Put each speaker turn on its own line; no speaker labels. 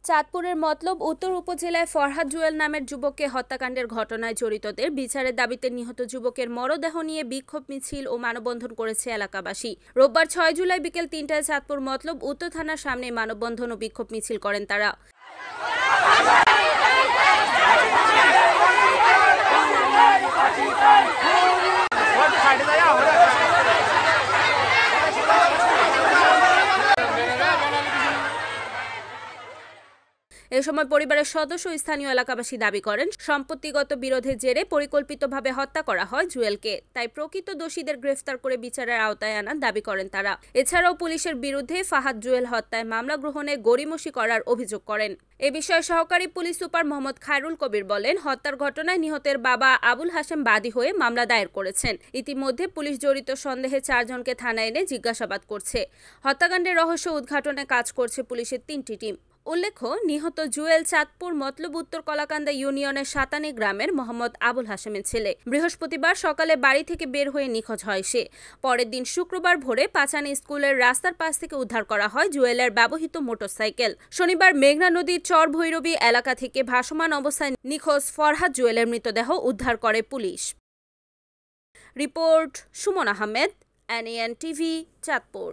চাঁদপুরের মতলব উত্তর উপজেলায় ফরহাদ জুয়েল নামের যুবককে হত্যাকাণ্ডের ঘটনায় জড়িতদের বিচারের দাবিতে নিহত যুবকের মরদেহ নিয়ে বিক্ষোভ মিছিল ও মানববন্ধন করেছে এলাকাবাসী। রোববার 6 জুলাই বিকেল 3টায় চাঁদপুর মতলব উত্তর থানার সামনে মানববন্ধন ও বিক্ষোভ মিছিল করেন তারা। এ সময় পরিবারের সদস্য ও স্থানীয় এলাকাবাসী দাবি করেন, সম্পত্তিগত বিরোধের জেরে পরিকল্পিতভাবে হত্যা করা হয় জুয়েলকে। তাই প্রকৃত দোষীদের গ্রেফতার করে বিচারের আওতায় আনার দাবি করেন তারা। এছাড়াও পুলিশের বিরুদ্ধে ফাহাদ জুয়েল হত্যায় মামলা গ্রহণে গড়িমসি করার অভিযোগ করেন। এ বিষয়ে সহকারী পুলিশ সুপার মোহাম্মদ খায়রুল কবির বলেন, হত্যার ঘটনায় নিহতের বাবা আবুল হাশেম বাদী হয়ে মামলা দায়ের করেছেন। ইতিমধ্যে পুলিশ জড়িত সন্দেহে 4 জনকে থানায় এনে জিজ্ঞাসাবাদ করছে। হত্যাকাণ্ডের রহস্য উদ্ঘাটনে কাজ করছে পুলিশের 3টি টিম। উল্লেখ্য, নিহত জুয়েল চাঁদপুর মতলব উত্তর কলাকান্দা ইউনিয়নের সাতানি গ্রামের মোহাম্মদ আবুল হাশেমের ছেলে। বৃহস্পতিবার সকালে বাড়ি থেকে বের হয়ে নিখোঁজ হয় সে। পরের দিন শুক্রবার ভোরে পাচানি স্কুলের রাস্তার পাশ থেকে উদ্ধার করা হয় জুয়েলের ব্যবহৃত মোটরসাইকেল। শনিবার মেঘনা নদীর চর ভৈরবী এলাকা থেকে ভাসমান অবস্থায় নিখোঁজ ফরহাদ জুয়েলের মৃতদেহ উদ্ধার করে police. Report Suman Ahmed, NAN TV, Chandpur.